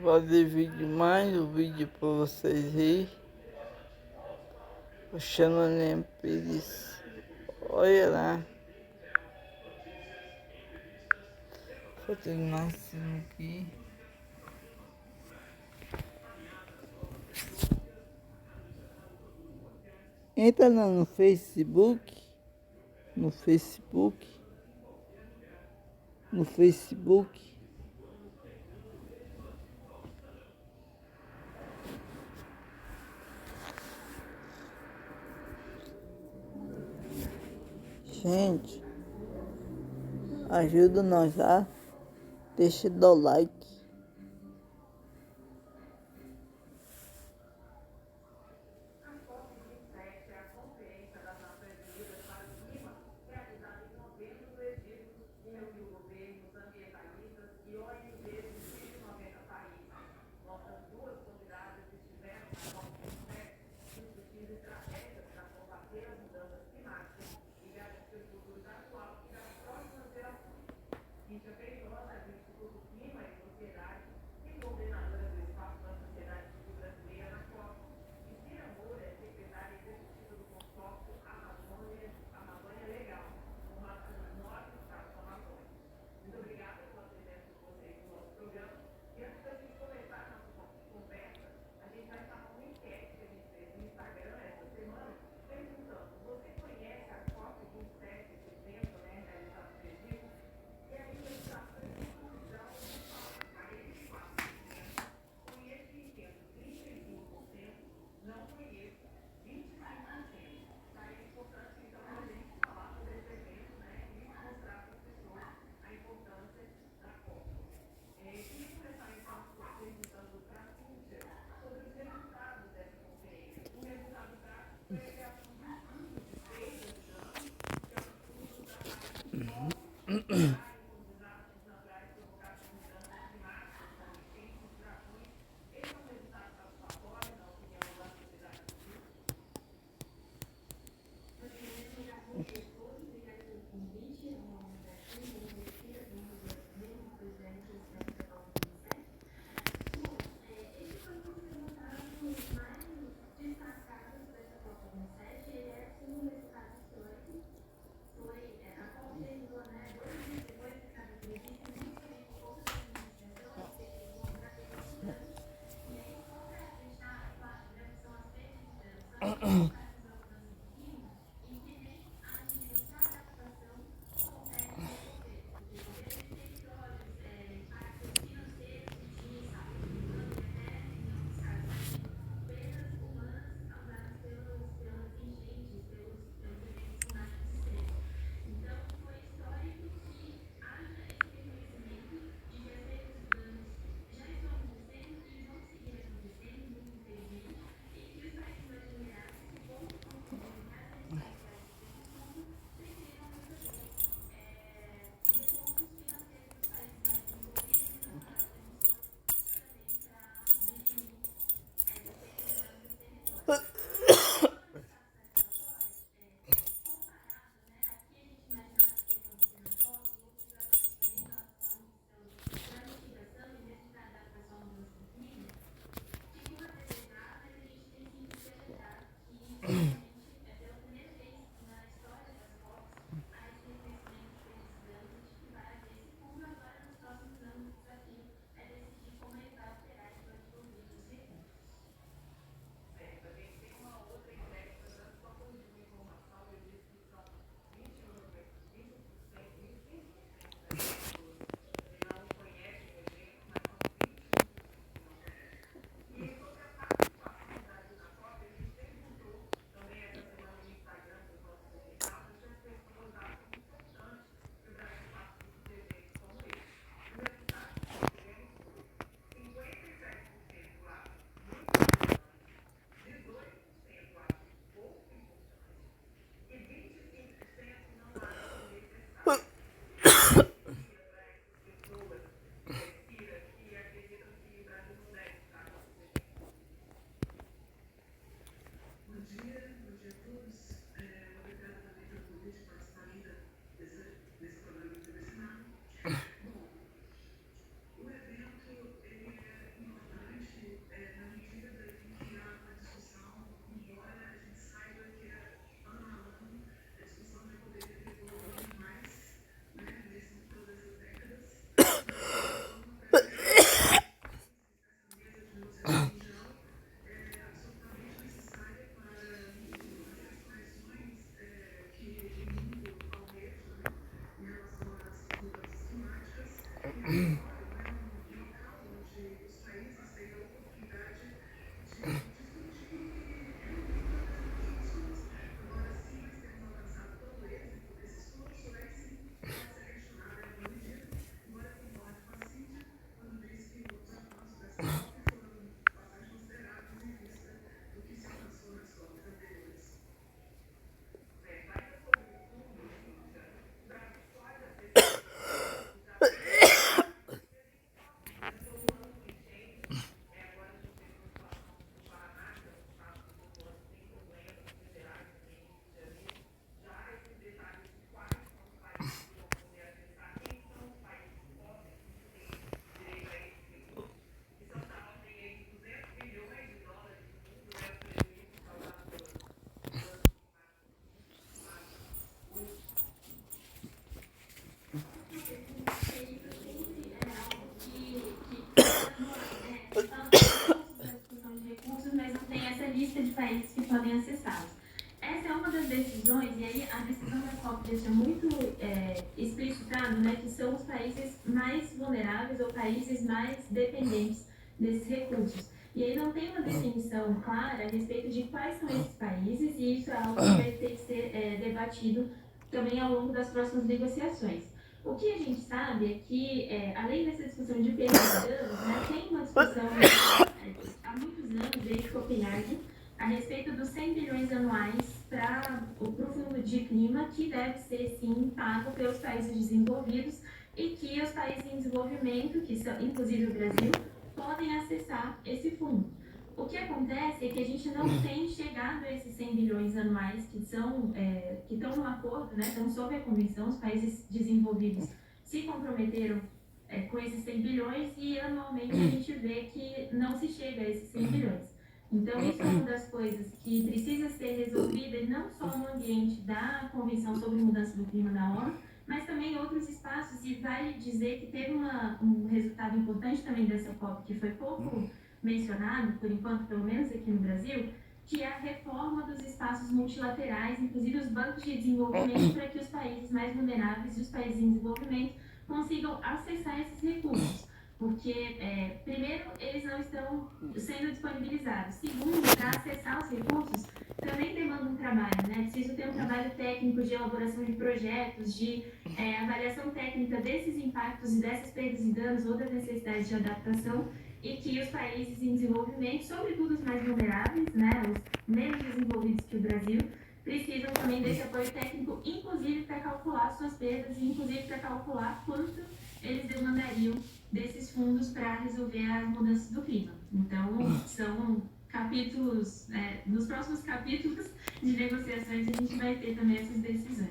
fazer vídeo, mais um vídeo para vocês aí. O Xanonem Pires. Olha lá. Foto de máximo aqui. Entra lá no Facebook. No Facebook. No Facebook. Gente, ajuda nós, tá? Deixa o like. deixa muito explicitado, né, que são os países mais vulneráveis ou países mais dependentes desses recursos. E aí não tem uma definição clara a respeito de quais são esses países, e isso é algo que vai ter que ser debatido também ao longo das próximas negociações. O que a gente sabe é que, além dessa discussão de perdas e danos, né, tem uma discussão há muitos anos, desde Copenhague, a respeito dos 100 bilhões anuais para o Fundo de Clima, que deve ser, sim, pago pelos países desenvolvidos e que os países em desenvolvimento, que são inclusive o Brasil, podem acessar esse fundo. O que acontece é que a gente não tem chegado a esses 100 bilhões anuais que estão no acordo, né, estão sob a convenção, os países desenvolvidos se comprometeram com esses 100 bilhões e anualmente a gente vê que não se chega a esses 100 bilhões. Então, isso é uma das coisas que precisa ser resolvida, não só no ambiente da Convenção sobre Mudança do Clima da ONU, mas também em outros espaços, e vale dizer que teve um resultado importante também dessa COP, que foi pouco mencionado, por enquanto, pelo menos aqui no Brasil, que é a reforma dos espaços multilaterais, inclusive os bancos de desenvolvimento, para que os países mais vulneráveis e os países em desenvolvimento consigam acessar esses recursos. Porque, primeiro, eles não estão sendo disponibilizados. Segundo, para acessar os recursos, também demanda um trabalho, né? Preciso ter um trabalho técnico de elaboração de projetos, de avaliação técnica desses impactos e dessas perdas e danos, outras necessidades de adaptação, e que os países em desenvolvimento, sobretudo os mais vulneráveis, né, os menos desenvolvidos que o Brasil, precisam também desse apoio técnico, inclusive para calcular suas perdas e inclusive para calcular quanto eles demandariam desses fundos para resolver as mudanças do clima. Então, são capítulos, nos próximos capítulos de negociações a gente vai ter também essas decisões.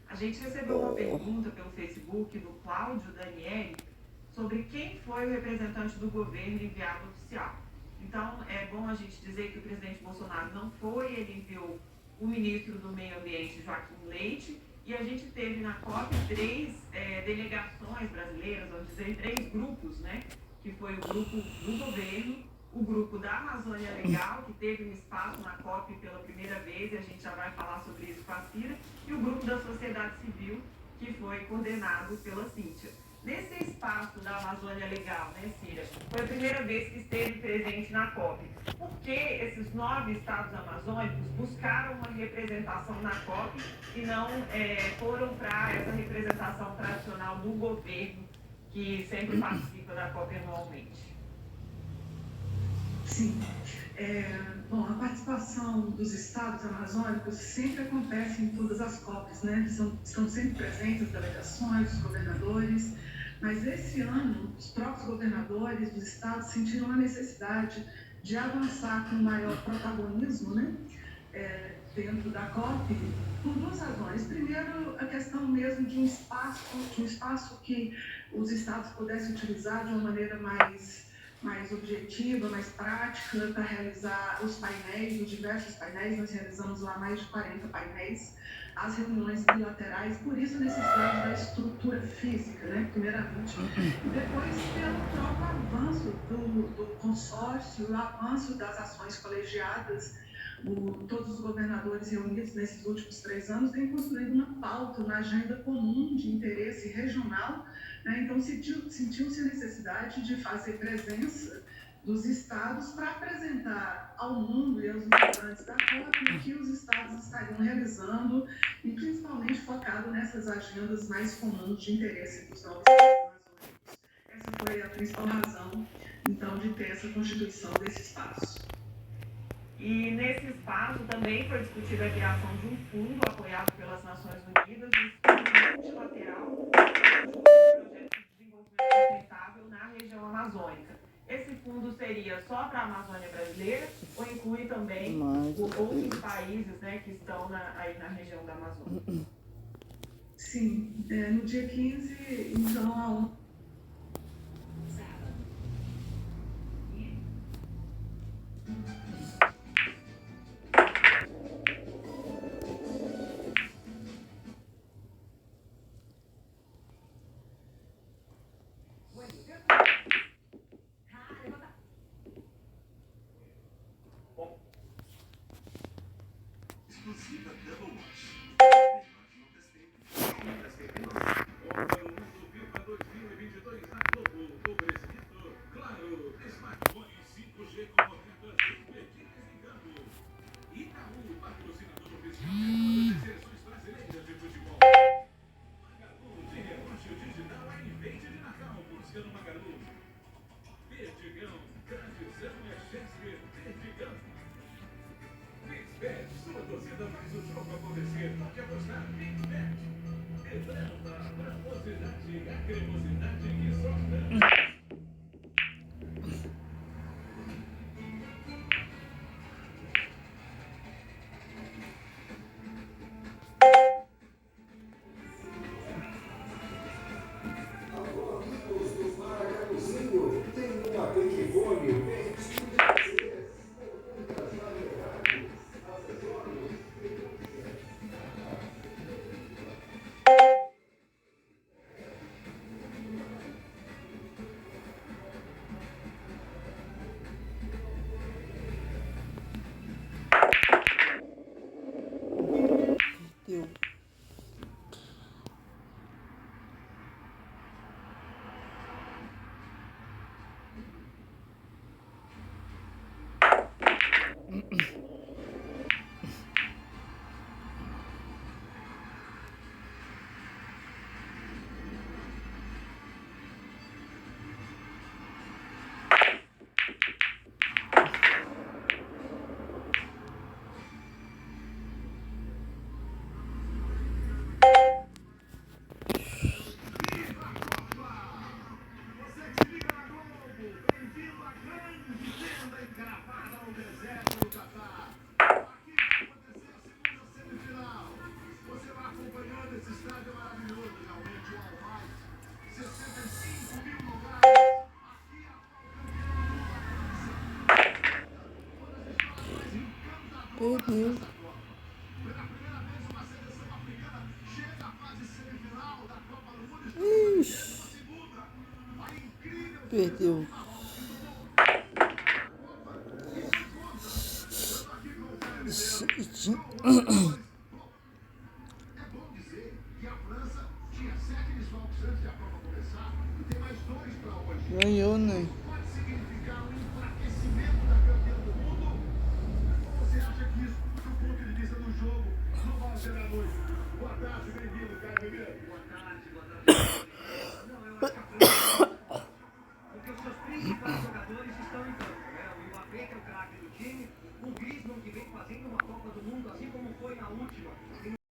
A gente recebeu uma pergunta pelo Facebook do Cláudio Daniele sobre quem foi o representante do governo enviado oficial. Então, é bom a gente dizer que o presidente Bolsonaro não foi, ele enviou o ministro do Meio Ambiente, Joaquim Leite, e a gente teve na COP três delegações brasileiras, vamos dizer, três grupos, né? Que foi o grupo do governo, o grupo da Amazônia Legal, que teve um espaço na COP pela primeira vez, e a gente já vai falar sobre isso com a Cira, e o grupo da sociedade civil, que foi coordenado pela Cíntia. Nesse espaço da Amazônia Legal, né, Cira, foi a primeira vez que esteve presente na COP. Por que esses 9 estados amazônicos buscaram uma representação na COP e não foram para essa representação tradicional do governo, que sempre participa da COP anualmente? Sim. Bom, a participação dos estados amazônicos sempre acontece em todas as COPs, né? Estão sempre presentes as delegações, os governadores, mas esse ano os próprios governadores dos estados sentiram a necessidade de avançar com maior protagonismo, né? Dentro da COP, por duas razões. Primeiro, a questão mesmo de um espaço que os estados pudessem utilizar de uma maneira mais objetiva, mais prática, para realizar os painéis, os diversos painéis. Nós realizamos lá mais de 40 painéis, as reuniões bilaterais, por isso a necessidade da estrutura física, né, primeiramente. E depois, pelo próprio avanço do consórcio, o avanço das ações colegiadas. Todos os governadores reunidos nesses últimos 3 anos têm construído uma pauta, uma agenda comum de interesse regional, né? Então, sentiu-se a necessidade de fazer presença dos estados para apresentar ao mundo e aos integrantes da COP o que os estados estariam realizando e principalmente focado nessas agendas mais comuns de interesse dos novos estados amazônicos. Essa foi a principal razão, então, de ter essa constituição desse espaço. E nesse espaço também foi discutida a criação de um fundo apoiado pelas Nações Unidas, um fundo multilateral para ajuda de projetos de desenvolvimento sustentável na região amazônica. Esse fundo seria só para a Amazônia brasileira ou inclui também outros países, né, que estão aí na região da Amazônia? Sim, no dia 15, então, a ONU Exclusiva Double Wash. Melhor que um testemunho. Deu. Perdeu. Ixi. Perdeu. Ganhou, né?